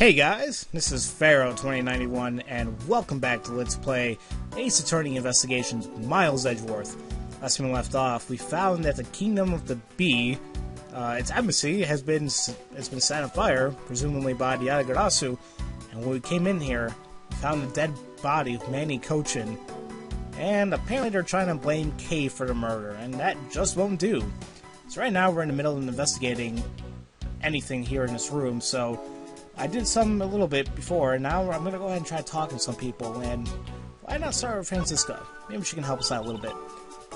Hey guys, this is Pharaoh 2091, and welcome back to Let's Play Ace Attorney Investigations Miles Edgeworth. Last time we left off, we found that the Kingdom of the Bee, its embassy, has been set on fire, presumably by the Yatagarasu, and when we came in here, we found the dead body of Manny Cochin, and apparently they're trying to blame Kay for the murder, and that just won't do. So right now we're in the middle of investigating anything here in this room, so I did some a little bit before, and now I'm going to go ahead and try talking to some people, and why not start with Francisca? Maybe she can help us out a little bit.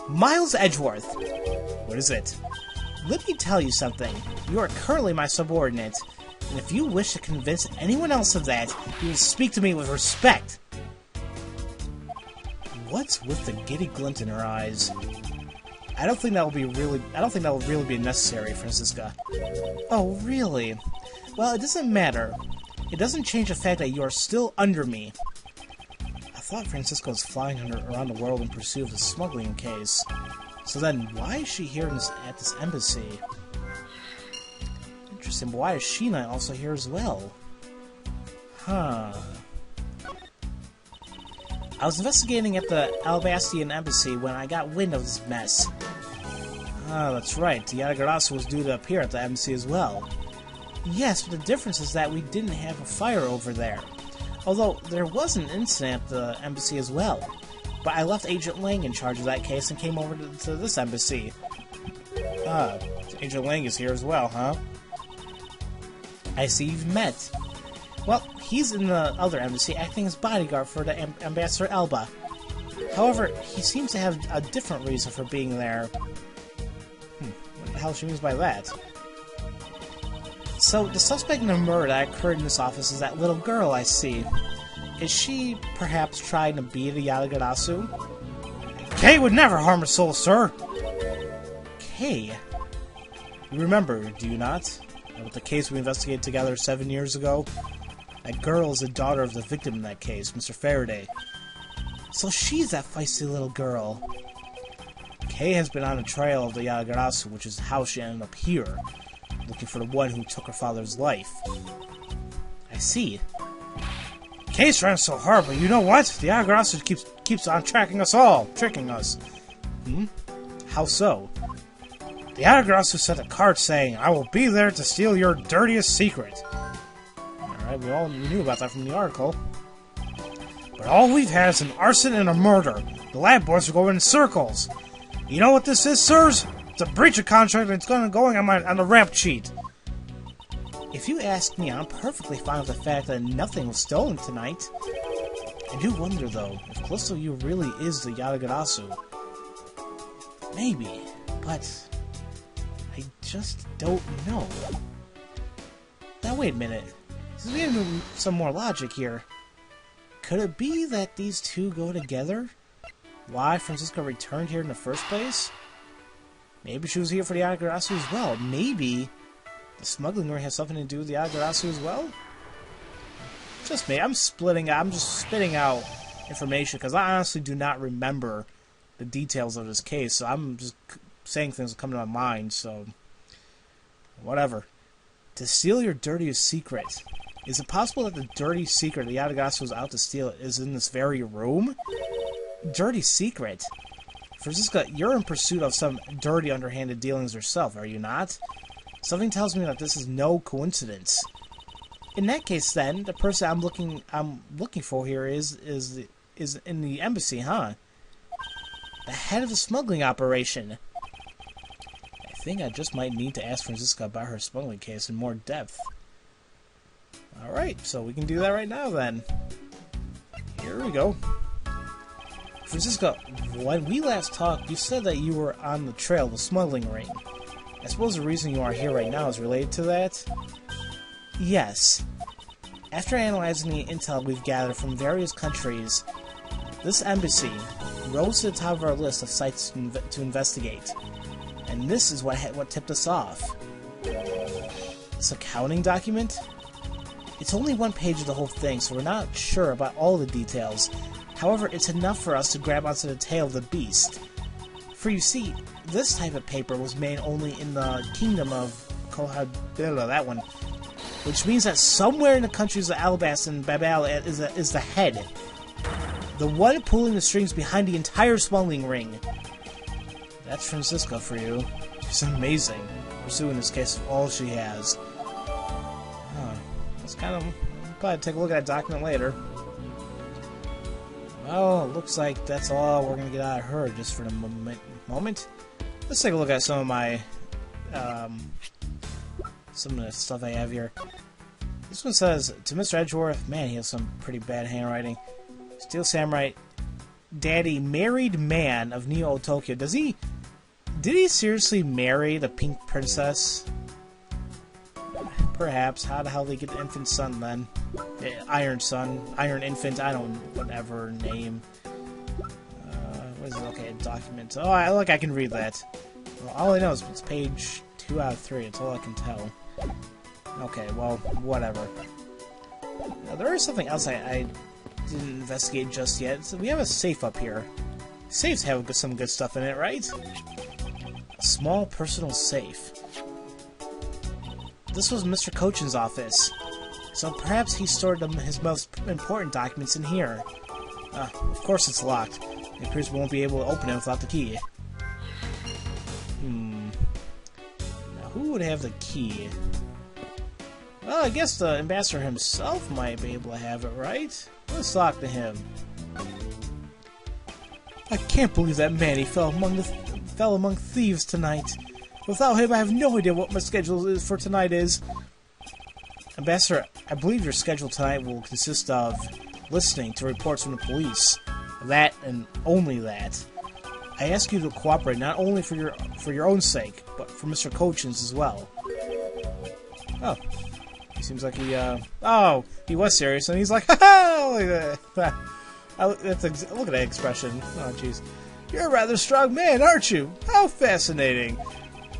Miles Edgeworth! What is it? Let me tell you something. You are currently my subordinate, and if you wish to convince anyone else of that, you will speak to me with respect. What's with the giddy glint in her eyes? I don't think that will really be necessary, Francisca. Oh, really? Well, it doesn't matter. It doesn't change the fact that you are still under me. I thought Francisca was flying around the world in pursuit of the smuggling case. So then, why is she here at this embassy? Interesting, but why is Shih-na also here as well? Huh. I was investigating at the Albastian embassy when I got wind of this mess. Ah, that's right. The Yatagarasu was due to appear at the embassy as well. Yes, but the difference is that we didn't have a fire over there. Although, there was an incident at the embassy as well. But I left Agent Lang in charge of that case and came over to this embassy. Ah, Agent Lang is here as well, huh? I see you've met. Well, he's in the other embassy acting as bodyguard for the Ambassador Elba. However, he seems to have a different reason for being there. What the hell she means by that? So, the suspect in the murder that occurred in this office is that little girl I see. Is she, perhaps, trying to beat a Yatagarasu? Kay would never harm a soul, sir! Kay? You remember, do you not? About the case we investigated together 7 years ago? That girl is the daughter of the victim in that case, Mr. Faraday. So she's that feisty little girl. Kay has been on the trail of the Yatagarasu, which is how she ended up here, looking for the one who took her father's life. I see. Kay's trying so hard, but you know what? The Yatagarasu keeps on tracking us all, tricking us. How so? The Yatagarasu sent a card saying, "I will be there to steal your dirtiest secret." Alright, we knew about that from the article. But all we've had is an arson and a murder. The lab boys are going in circles. You know what this is, sirs? It's a breach of contract and it's going on the rap sheet. If you ask me, I'm perfectly fine with the fact that nothing was stolen tonight. I do wonder, though, if Callisto Yu really is the Yatagarasu. Maybe, but I just don't know. Now, wait a minute. We have some more logic here. Could it be that these two go together? Why Francisca returned here in the first place? Maybe she was here for the Yatagarasu as well. Maybe the smuggling ring has something to do with the Yatagarasu as well? Just me. I'm just spitting out information because I honestly do not remember the details of this case. So I'm just saying things that come to my mind, so whatever. To steal your dirtiest secret. Is it possible that the dirty secret the Yatagarasu was out to steal is in this very room? Dirty secret? Francisca, you're in pursuit of some dirty, underhanded dealings yourself, are you not? Something tells me that this is no coincidence. In that case, then, the person I'm looking for here is in the embassy, huh? The head of the smuggling operation. I think I just might need to ask Francisca about her smuggling case in more depth. Alright, so we can do that right now, then. Here we go. Francisca, when we last talked, you said that you were on the trail of the smuggling ring. I suppose the reason you are here right now is related to that? Yes. After analyzing the intel we've gathered from various countries, this embassy rose to the top of our list of sites to investigate. And this is what tipped us off. This accounting document? It's only one page of the whole thing, so we're not sure about all the details. However, it's enough for us to grab onto the tail of the beast. For you see, this type of paper was made only in the kingdom of Kohadilla, that one, which means that somewhere in the countries of Alabasta and Babel is the head. The one pulling the strings behind the entire smuggling ring. That's Francisca for you. She's amazing, pursuing this case of all she has. That's kind of... I'll probably take a look at that document later. Well, it looks like that's all we're going to get out of her just for the moment. Let's take a look at some of my... some of the stuff I have here. This one says, to Mr. Edgeworth, man, he has some pretty bad handwriting. Steel Samurai, Daddy, married man of Neo Tokyo. Did he seriously marry the Pink Princess? Perhaps. How the hell did he get the infant son then? Iron Son, Iron Infant, I don't, whatever name. What is it? Okay, document. Oh, look, I can read that. Well, all I know is it's page 2 out of 3. That's all I can tell. Okay, well, whatever. Now, there is something else I didn't investigate just yet. So we have a safe up here. Safes have some good stuff in it, right? A small personal safe. This was Mr. Cochin's office, so perhaps he stored his most important documents in here. Of course it's locked. It appears we won't be able to open it without the key. Now, who would have the key? Well, I guess the ambassador himself might be able to have it, right? Let's talk to him. I can't believe that Manny fell among thieves tonight. Without him, I have no idea what my schedule for tonight is. Ambassador, I believe your schedule tonight will consist of listening to reports from the police. That and only that. I ask you to cooperate not only for your own sake, but for Mr. Cochin's as well. Oh. He seems like he was serious, and he's like, ha-ha! Like that. Look at that expression. Oh, jeez. You're a rather strong man, aren't you? How fascinating.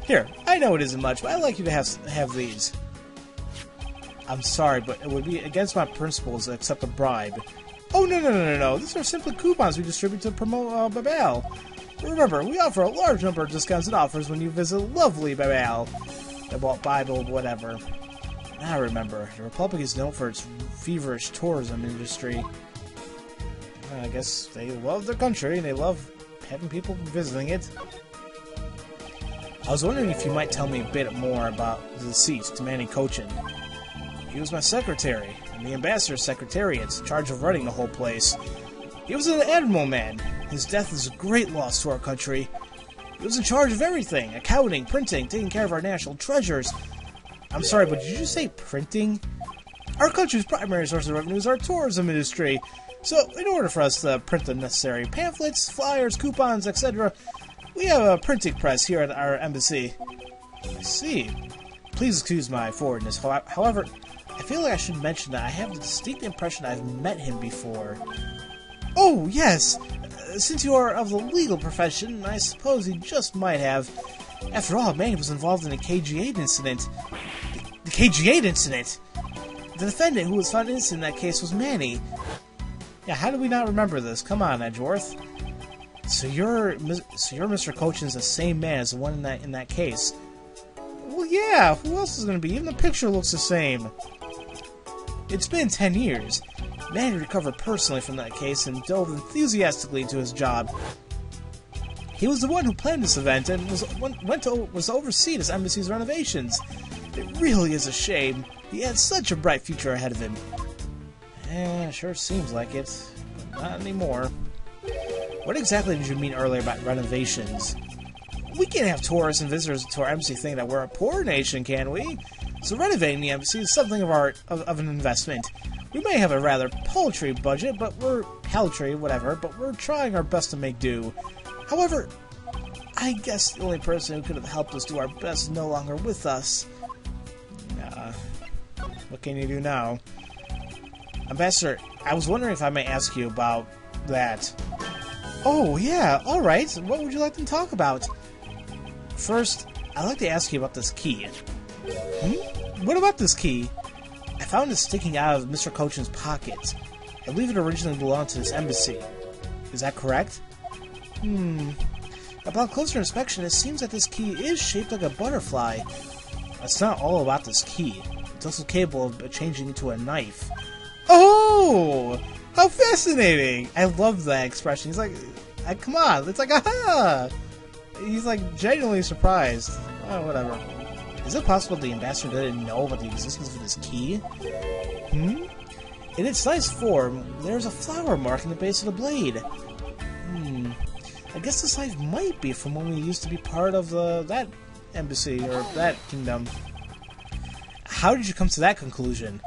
Here, I know it isn't much, but I'd like you to have these. I'm sorry, but it would be against my principles to accept a bribe. Oh, no. These are simply coupons we distribute to promote Babel. Remember, we offer a large number of discounts and offers when you visit lovely Babel. Bible, whatever. Now remember, the Republic is known for its feverish tourism industry. I guess they love their country and they love having people visiting it. I was wondering if you might tell me a bit more about the deceased, Manny Cochin. He was my secretary, and the ambassador's secretariat, in charge of running the whole place. He was an admirable man. His death is a great loss to our country. He was in charge of everything, accounting, printing, taking care of our national treasures. I'm sorry, but did you say printing? Our country's primary source of revenue is our tourism industry. So, in order for us to print the necessary pamphlets, flyers, coupons, etc., we have a printing press here at our embassy. I see. Please excuse my forwardness. However, I feel like I should mention that I have the distinct impression I've met him before. Oh, yes! Since you are of the legal profession, I suppose you just might have. After all, Manny was involved in the KG8 incident. The KG8 incident? The defendant who was found innocent in that case was Manny. Yeah, how do we not remember this? Come on, Edgeworth. So you're Mr. Cochin's the same man as the one in that case. Well, yeah. Who else is going to be? Even the picture looks the same. It's been 10 years. Manny recovered personally from that case and dove enthusiastically into his job. He was the one who planned this event and was to oversee this embassy's renovations. It really is a shame. He had such a bright future ahead of him. Sure seems like it, but not anymore. What exactly did you mean earlier about renovations? We can't have tourists and visitors to our embassy thinking that we're a poor nation, can we? So renovating the embassy is something of an investment. We may have a rather paltry budget, but we're trying our best to make do. However, I guess the only person who could have helped us do our best is no longer with us. What can you do now? Ambassador, I was wondering if I may ask you about that. Oh, yeah, alright. What would you like to talk about? First, I'd like to ask you about this key. What about this key? I found it sticking out of Mr. Cochin's pocket. I believe it originally belonged to this embassy. Is that correct? Upon closer inspection, it seems that this key is shaped like a butterfly. That's not all about this key. It's also capable of changing into a knife. Oh! How fascinating! I love that expression. He's like, come on, it's like, aha! He's like genuinely surprised. Oh, whatever. Is it possible the ambassador didn't know about the existence of this key? In its nice form, there's a flower mark in the base of the blade. I guess this knife might be from when we used to be part of that embassy, or that kingdom. How did you come to that conclusion?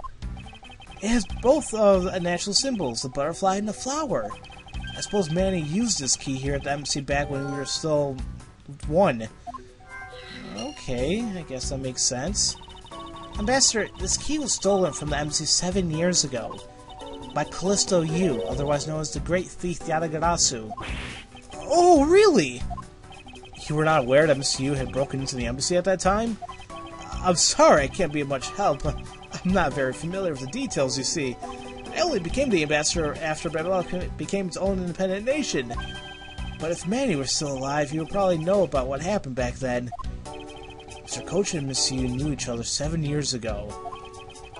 It has both natural symbols, the butterfly and the flower. I suppose Manny used this key here at the embassy back when we were still one. Okay, I guess that makes sense. Ambassador, this key was stolen from the embassy 7 years ago by Callisto Yu, otherwise known as the Great Thief Yatagarasu. Oh, really? You were not aware that Mr. Yu had broken into the embassy at that time? I'm sorry, I can't be of much help. I'm not very familiar with the details, you see. I only became the ambassador after Babylon became its own independent nation. But if Manny were still alive, he would probably know about what happened back then. Mr. Kochi and Mr. Yu knew each other 7 years ago.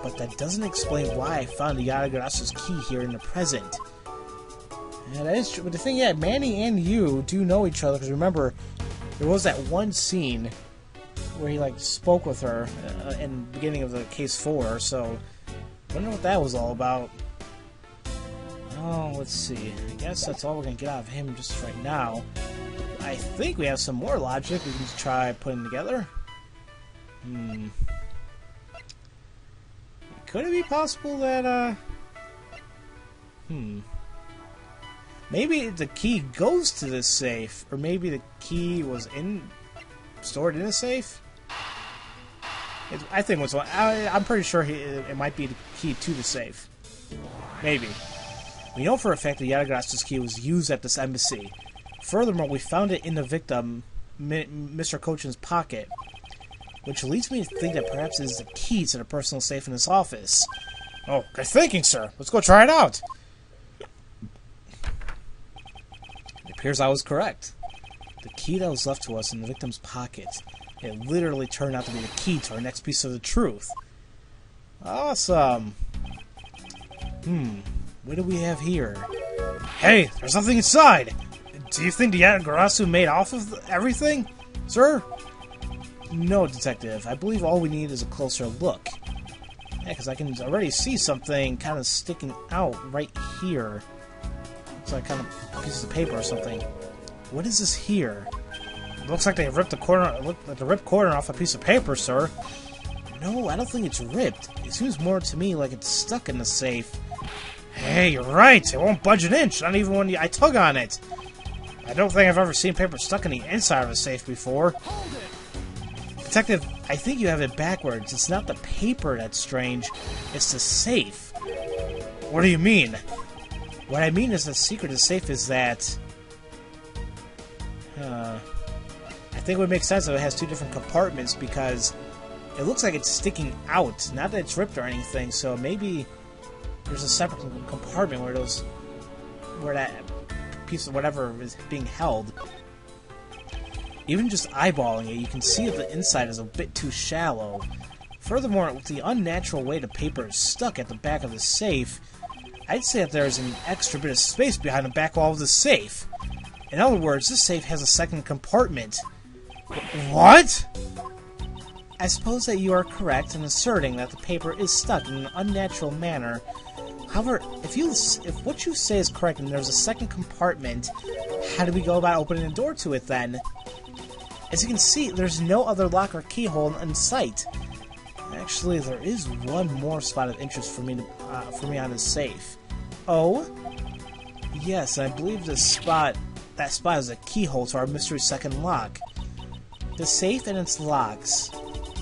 But that doesn't explain why I found the Yatagarasu's key here in the present. Yeah, that is true. But the thing, yeah, Manny and Yu do know each other, because remember, there was that one scene where he, like, spoke with her in the beginning of the Case 4, so I wonder what that was all about. Oh, let's see. I guess that's all we're going to get out of him just right now. I think we have some more logic we can try putting together. Could it be possible that, maybe the key goes to this safe, or maybe the key was stored in a safe? I think it was one. I'm pretty sure it might be the key to the safe. Maybe. We know for a fact that Yatagarasu's key was used at this embassy. Furthermore, we found it in the victim, Mr. Kochin's pocket, which leads me to think that perhaps it is the key to the personal safe in his office. Oh, good thinking, sir. Let's go try it out. It appears I was correct. The key that was left to us in the victim's pocket, it literally turned out to be the key to our next piece of the truth. Awesome. What do we have here? Hey, there's something inside! Do you think the Yatagarasu made off of everything, sir? No, Detective. I believe all we need is a closer look. Yeah, because I can already see something kind of sticking out right here. It's like kind of pieces of paper or something. What is this here? It looks like they ripped the corner. Look like the ripped corner off a piece of paper, sir. No, I don't think it's ripped. It seems more to me like it's stuck in the safe. Hey, you're right. It won't budge an inch. Not even when I tug on it. I don't think I've ever seen paper stuck in the inside of a safe before. Detective, I think you have it backwards. It's not the paper that's strange. It's the safe. What do you mean? What I mean is the secret of the safe is that... I think it would make sense if it has two different compartments, because it looks like it's sticking out. Not that it's ripped or anything, so maybe there's a separate compartment where that piece of whatever is being held. Even just eyeballing it, you can see that the inside is a bit too shallow. Furthermore, with the unnatural way the paper is stuck at the back of the safe, I'd say that there's an extra bit of space behind the back wall of the safe. In other words, this safe has a second compartment. What? I suppose that you are correct in asserting that the paper is stuck in an unnatural manner. However, if what you say is correct and there's a second compartment, how do we go about opening the door to it then? As you can see, there's no other lock or keyhole in sight. Actually, there is one more spot of interest for me on this safe. Oh? Yes, I believe that spot is a keyhole to our mystery second lock. The safe and its locks.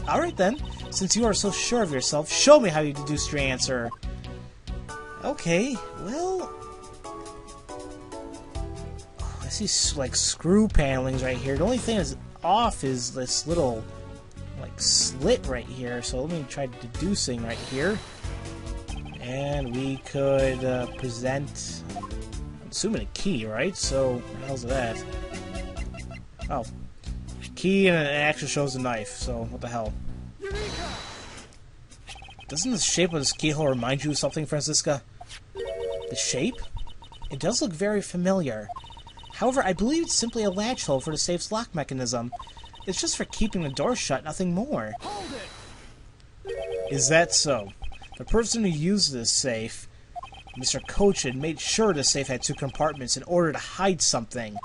Alright then, since you are so sure of yourself, show me how you deduced your answer. Okay, well... I see, like, screw panelings right here. The only thing that's off is this little, like, slit right here. So let me try deducing right here. And we could present... I'm assuming a key, right? So, what the hell's that? Oh. Key, and it actually shows a knife, so what the hell. Doesn't the shape of this keyhole remind you of something, Franziska? The shape? It does look very familiar. However, I believe it's simply a latch hole for the safe's lock mechanism. It's just for keeping the door shut, nothing more. Hold it. Is that so? The person who used this safe, Mr. Kochin, made sure the safe had 2 compartments in order to hide something.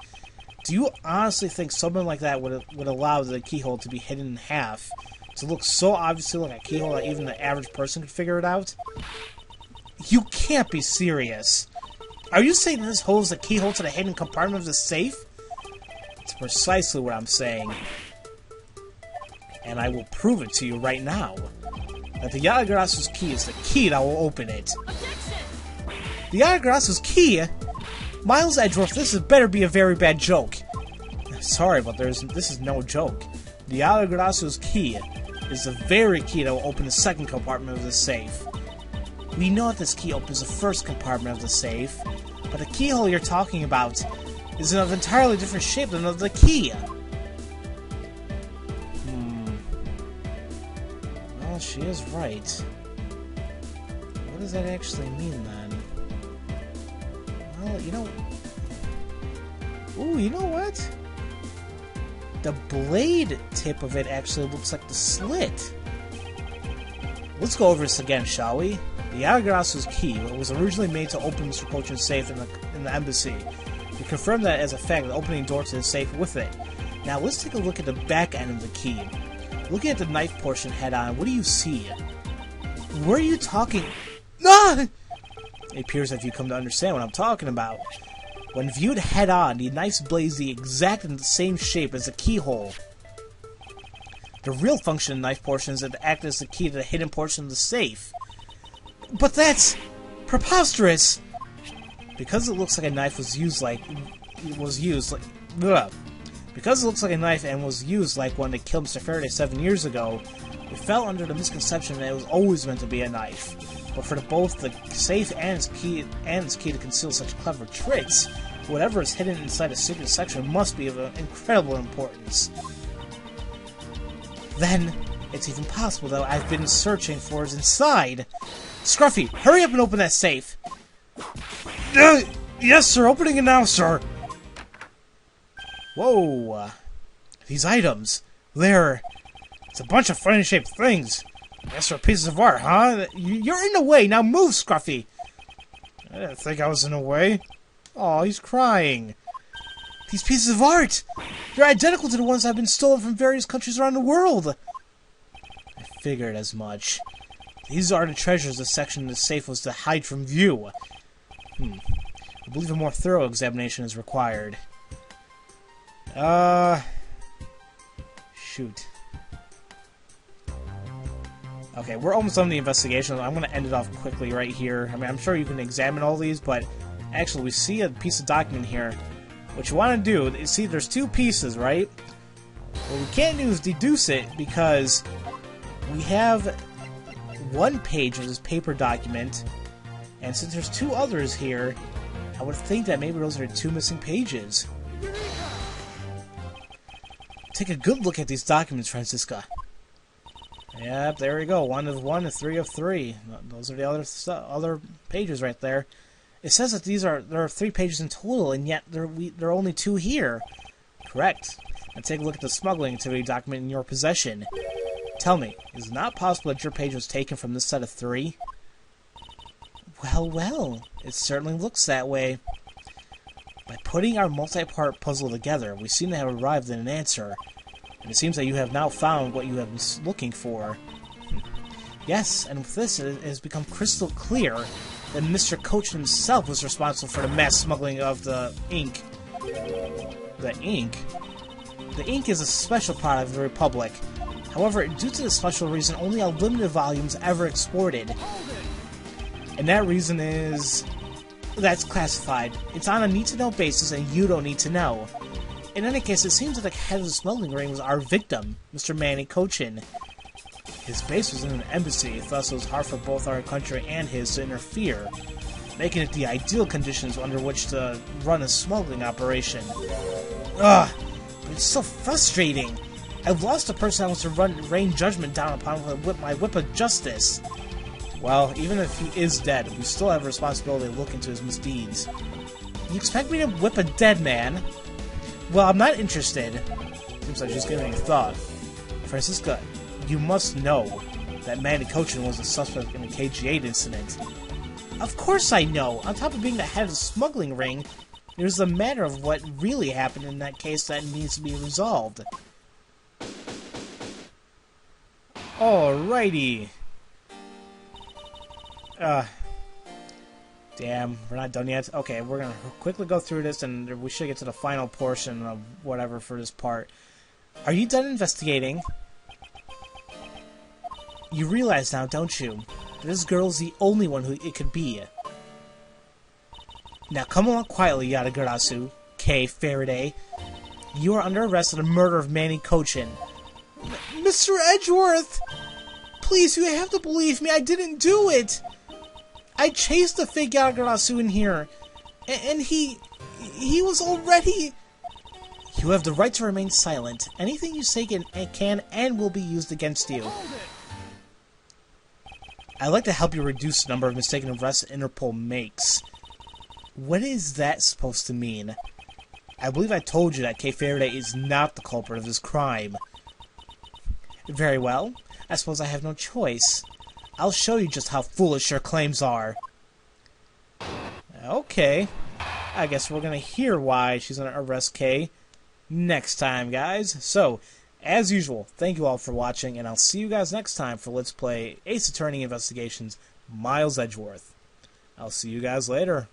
Do you honestly think someone like that would allow the keyhole to be hidden in half? To look so obviously like a keyhole that even the average person could figure it out? You can't be serious. Are you saying this hole is the keyhole to the hidden compartment of the safe? It's precisely what I'm saying. And I will prove it to you right now. That the Yatagarasu's key is the key that will open it. The Yatagarasu's key? Miles Edgeworth, this had better be a very bad joke. Sorry, but this is no joke. The Yatagarasu's key is the very key that will open the second compartment of the safe. We know that this key opens the first compartment of the safe, but the keyhole you're talking about is of an entirely different shape than the key. Well, she is right. What does that actually mean, then? Well, you know... Ooh, you know what? The blade tip of it actually looks like the slit. Let's go over this again, shall we? The Yatagarasu's key was originally made to open Mr. Kochin's safe in the embassy. We confirmed that as a fact, opening the door to the safe with it. Now let's take a look at the back end of the key. Looking at the knife portion head-on, what do you see? Where are you talking? Ah! It appears that you come to understand what I'm talking about. When viewed head-on, the knife's blade is the exact and the same shape as the keyhole. The real function of the knife portion is to act as the key to the hidden portion of the safe. But that's preposterous! Because it looks like a knife was used like... Because it looks like a knife and was used like one that killed Mr. Faraday 7 years ago, we fell under the misconception that it was always meant to be a knife. But for both the safe and its key to conceal such clever tricks, whatever is hidden inside a secret section must be of incredible importance. Then, it's even possible that I've been searching for is inside. Scruffy, hurry up and open that safe! Yes, sir, opening it now, sir! Whoa! These items, it's a bunch of funny-shaped things. Guess they're pieces of art, huh? You're in the way, now move, Scruffy! I didn't think I was in the way. Aw, he's crying. These pieces of art! They're identical to the ones that have been stolen from various countries around the world! I figured as much. These are the treasures the section of the safe was to hide from view. I believe a more thorough examination is required. Shoot. Okay, we're almost done the investigation. I'm going to end it off quickly right here. I mean, I'm sure you can examine all these, but actually, we see a piece of document here. What you want to do is see there's 2 pieces, right? What we can't do is deduce it because we have 1 page of this paper document, and since there's 2 others here, I would think that maybe those are 2 missing pages. Take a good look at these documents, Franziska. Yep, there we go. 1 of 1 and 3 of 3. Those are the other pages right there. It says that there are 3 pages in total, and yet there are only 2 here. Correct. Now take a look at the smuggling activity document in your possession. Tell me, is it not possible that your page was taken from this set of 3? Well, it certainly looks that way. By putting our multi-part puzzle together, we seem to have arrived at an answer. And it seems that you have now found what you have been looking for. Yes, and with this, it has become crystal clear that Mr. Kochin himself was responsible for the mass smuggling of the ink. The ink? The ink is a special product of the Republic. However, due to the special reason, only a limited volume is ever exported. And that reason is... that's classified. It's on a need-to-know basis, and you don't need to know. In any case, it seems that the head of the smuggling ring was our victim, Mr. Manny Kochin. His base was in an embassy, thus it was hard for both our country and his to interfere, making it the ideal conditions under which to run a smuggling operation. Ugh! It's so frustrating! I've lost a person that wants to rain judgment down upon with my whip of justice. Well, even if he is dead, we still have a responsibility to look into his misdeeds. You expect me to whip a dead man? Well, I'm not interested. Seems like she's giving it a thought. Francisca, you must know that Manny Cochin was a suspect in the KG-8 incident. Of course I know! On top of being the head of the smuggling ring, there's a matter of what really happened in that case that needs to be resolved. Alrighty. Damn, we're not done yet. Okay, we're gonna quickly go through this, and we should get to the final portion of whatever for this part. Are you done investigating? You realize now, don't you? This girl's the only one who it could be. Now come along quietly, Yatagarasu, K. Faraday. You are under arrest for the murder of Manny Cochin. Mr. Edgeworth! Please, you have to believe me, I didn't do it! I chased the fake Yatagarasu in here, and he was already... You have the right to remain silent. Anything you say can and will be used against you. I'd like to help you reduce the number of mistaken arrests Interpol makes. What is that supposed to mean? I believe I told you that K. Faraday is not the culprit of this crime. Very well. I suppose I have no choice. I'll show you just how foolish your claims are. Okay. I guess we're gonna hear why she's gonna arrest Kay next time, guys. So, as usual, thank you all for watching, and I'll see you guys next time for Let's Play Ace Attorney Investigations Miles Edgeworth. I'll see you guys later.